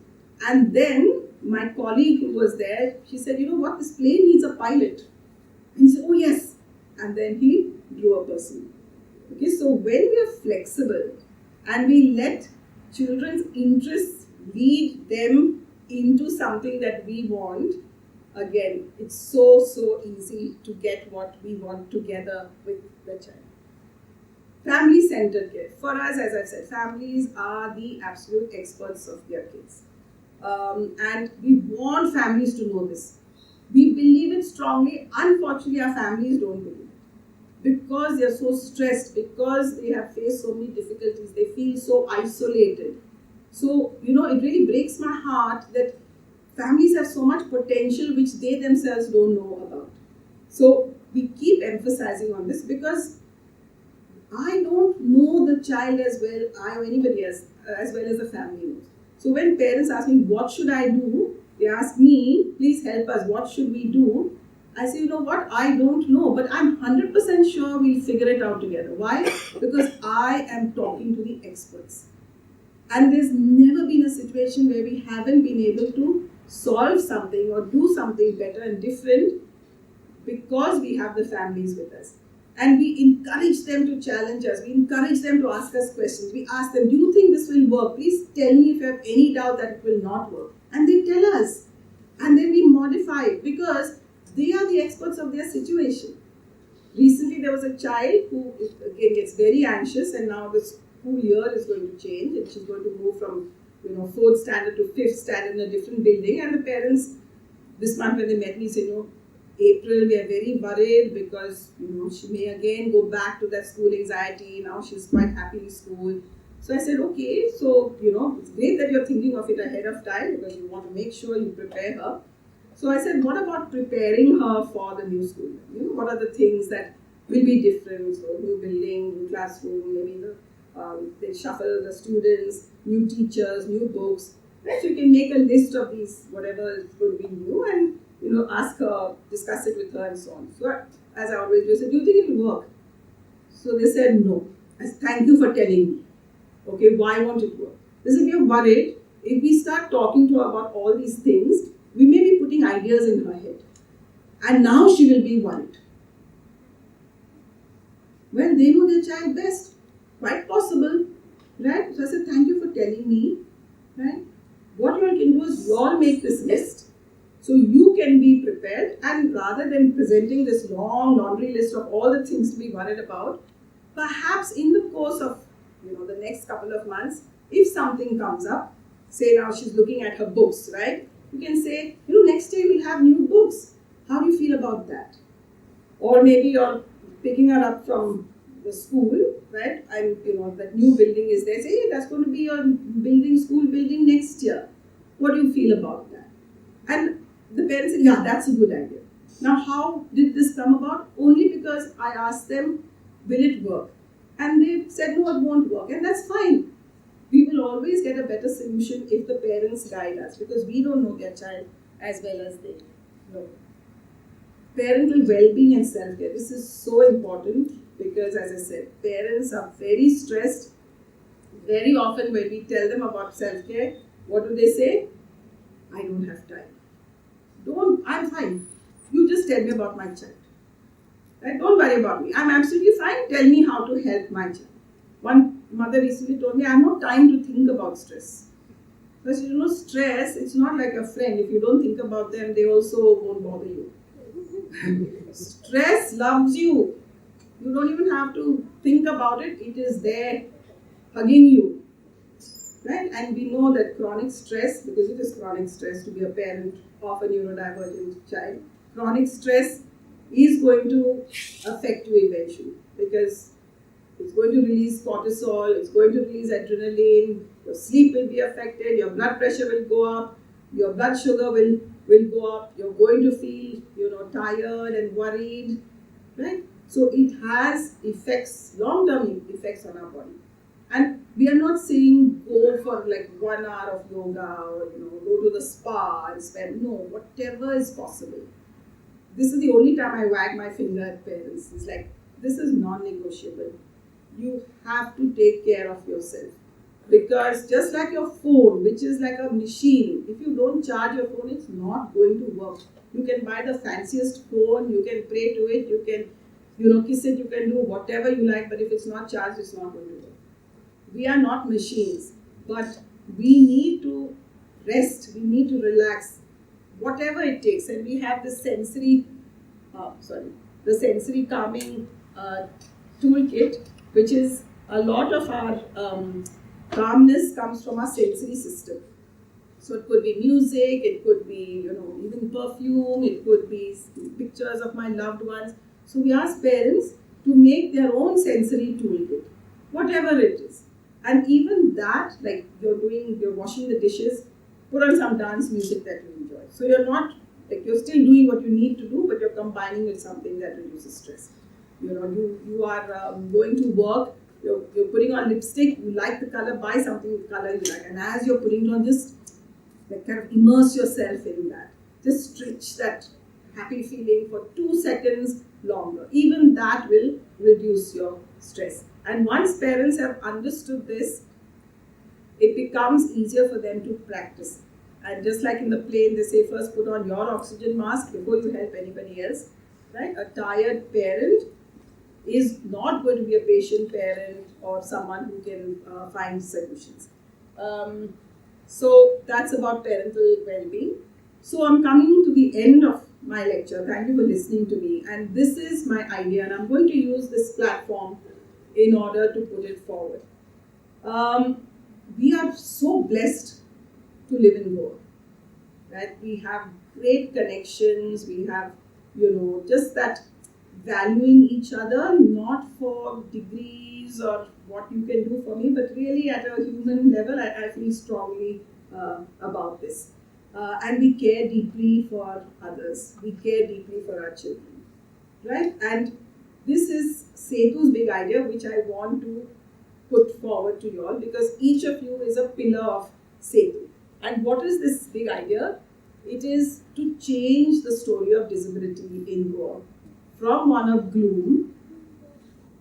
And then my colleague who was there, she said, you know what, this plane needs a pilot. And he said, oh yes. And then he drew a person. Okay, so when we are flexible and we let children's interests lead them into something that we want, again, it's so easy to get what we want together with the child. Family-centered care. For us, as I've said, families are the absolute experts of their kids. And we want families to know this. We believe it strongly. Unfortunately, our families don't believe it. Because they are so stressed, because they have faced so many difficulties, they feel so isolated. So, it really breaks my heart that families have so much potential which they themselves don't know about. So, we keep emphasizing on this because I don't know the child as well, I or anybody else, as well as the family knows. So, when parents ask me, what should I do? They ask me, please help us, what should we do? I say, you know what, I don't know, but I'm 100% sure we'll figure it out together. Why? Because I am talking to the experts. And there's never been a situation where we haven't been able to solve something or do something better and different because we have the families with us. And we encourage them to challenge us. We encourage them to ask us questions. We ask them, do you think this will work? Please tell me if you have any doubt that it will not work. And they tell us. And then we modify it because they are the experts of their situation. Recently, there was a child who, again, gets very anxious, and now the school year is going to change, and she's going to move from, 4th standard to 5th standard in a different building. And the parents, this month when they met me, said, April, we are very worried because, she may again go back to that school anxiety. Now she's quite happy in school. So I said, okay, so, it's great that you're thinking of it ahead of time because you want to make sure you prepare her. So I said, what about preparing her for the new school? What are the things that will be different? So new building, new classroom, maybe they shuffle the students, new teachers, new books. Right? So you can make a list of these, whatever is going to be new, and ask her, discuss it with her, and so on. So as I always do, I said, do you think it will work? So they said no. I said, thank you for telling me. Okay, why won't it work? They said, we are worried. If we start talking to her about all these things, we may be putting ideas in her head. And now she will be worried. Well, they know their child best. Quite possible. Right? So I said, thank you for telling me. Right? What you all can do is you all make this list. So you can be prepared, and rather than presenting this long laundry list of all the things to be worried about, perhaps in the course of the next couple of months, if something comes up, say now she's looking at her books, right? You can say, next year we'll have new books. How do you feel about that? Or maybe you're picking her up from the school, right? And that new building is there. Say, hey, that's going to be your school building next year. What do you feel about that? And the parents said, yeah, that's a good idea. Now, how did this come about? Only because I asked them, will it work? And they said, no, it won't work. And that's fine. We will always get a better solution if the parents guide us, because we don't know their child as well as they know. Parental well-being and self-care. This is so important because, as I said, parents are very stressed. Very often when we tell them about self-care, what do they say? I don't have time. I'm fine. You just tell me about my child. Right? Don't worry about me. I'm absolutely fine. Tell me how to help my child. One mother recently told me, I have no time to think about stress. Because stress, it's not like a friend. If you don't think about them, they also won't bother you. Stress loves you. You don't even have to think about it. It is there hugging you. Right? And we know that chronic stress, because it is chronic stress to be a parent of a neurodivergent child, chronic stress is going to affect you eventually, because it's going to release cortisol, it's going to release adrenaline, your sleep will be affected, your blood pressure will go up, your blood sugar will go up, you're going to feel, tired and worried, right? So it has effects, long-term effects on our body. And we are not saying go for like 1 hour of yoga or, go to the spa and spend, no, whatever is possible. this is the only time I wag my finger at parents. It's like, this is non-negotiable. You have to take care of yourself. Because just like your phone, which is like a machine, if you don't charge your phone, it's not going to work. You can buy the fanciest phone, you can pray to it, you can, kiss it, you can do whatever you like, but if it's not charged, it's not going to work. We are not machines, but we need to rest, we need to relax, whatever it takes. And we have the sensory calming toolkit, which is a lot of our calmness comes from our sensory system. So it could be music, it could be, even perfume, it could be pictures of my loved ones. So we ask parents to make their own sensory toolkit, whatever it is. And even that, like you're washing the dishes, put on some dance music that you enjoy. So you're not, you're still doing what you need to do, but you're combining with something that reduces stress. You are going to work, you're putting on lipstick, you like the color, buy something with color you like. And as you're putting it on, just kind of immerse yourself in that. Just stretch that happy feeling for 2 seconds longer. Even that will reduce your stress. And once parents have understood this, it becomes easier for them to practice. And just like in the plane, they say first put on your oxygen mask before you help anybody else. Right? A tired parent is not going to be a patient parent or someone who can find solutions. So that's about parental well-being. So I'm coming to the end of my lecture. Thank you for listening to me. And this is my idea, and I'm going to use this platform in order to put it forward. We are so blessed to live in Goa. Right? We have great connections. We have, just that valuing each other, not for degrees or what you can do for me, but really at a human level, I feel strongly about this. And we care deeply for others. We care deeply for our children. Right? And this is Sethu's big idea, which I want to put forward to you all, because each of you is a pillar of Sethu. And what is this big idea? It is to change the story of disability in Goa from one of gloom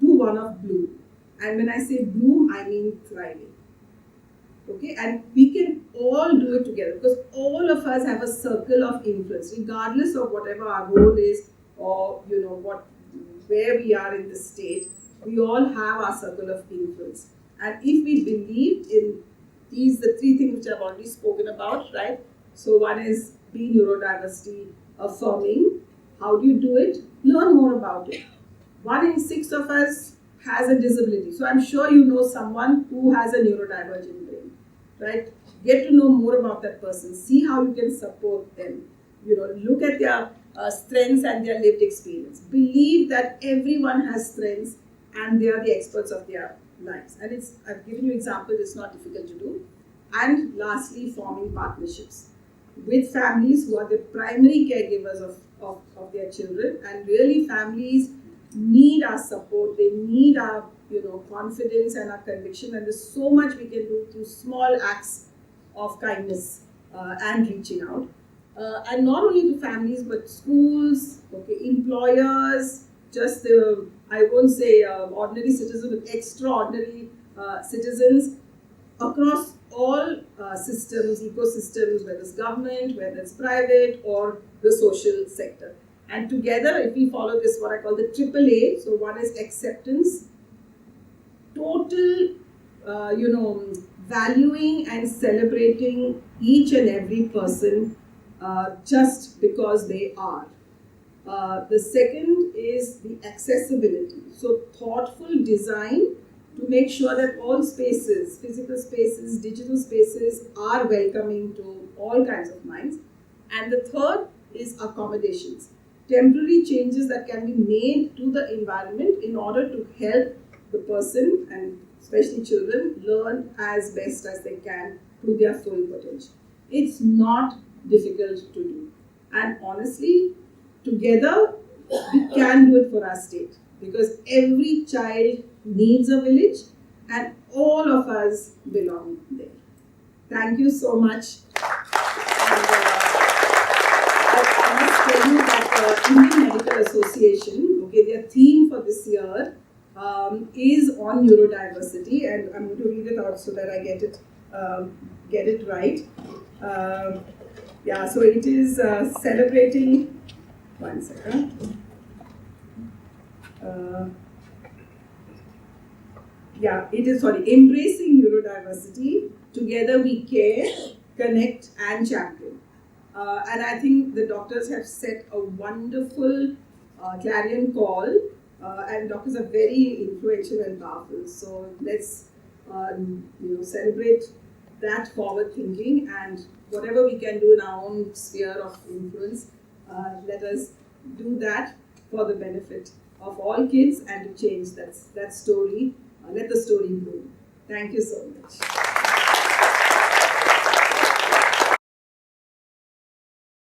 to one of bloom. And when I say bloom, I mean thriving. Okay, and we can all do it together, because all of us have a circle of influence, regardless of whatever our role is or where we are in the state. We all have our circle of influence. And if we believe in the 3 things which I've already spoken about, right? So one is be neurodiversity affirming. How do you do it? Learn more about it. 1 in 6 of us has a disability. So I'm sure you know someone who has a neurodivergent brain, right? Get to know more about that person. See how you can support them. Look at their strengths and their lived experience. Believe that everyone has strengths and they are the experts of their lives. And I've given you examples, it's not difficult to do. And lastly, forming partnerships with families who are the primary caregivers of their children. And really, families need our support. They need our confidence and our conviction. And there's so much we can do through small acts of kindness and reaching out. And not only to families, but schools, employers, just I won't say ordinary citizens, but extraordinary citizens across all systems, ecosystems, whether it's government, whether it's private, or the social sector. And together, if we follow this, what I call the AAA, so one is acceptance, total, valuing and celebrating each and every person just because they are. The second is the accessibility. So thoughtful design to make sure that all spaces, physical spaces, digital spaces, are welcoming to all kinds of minds. And the third is accommodations. Temporary changes that can be made to the environment in order to help the person, and especially children, learn as best as they can to their full potential. It's not difficult to do. And honestly, together, we can do it for our state, because every child needs a village and all of us belong there. Thank you so much. And, I must tell you that Indian Medical Association. Okay, their theme for this year is on neurodiversity, and I'm going to read it out so that I get it right. Yeah, so it is celebrating. One second. It is embracing neurodiversity. Together we care, connect, and champion. And I think the doctors have set a wonderful clarion call, and doctors are very influential and powerful. So let's celebrate that forward thinking, and whatever we can do in our own sphere of influence, let us do that for the benefit of all kids and to change that story. Let the story bloom. Thank you so much.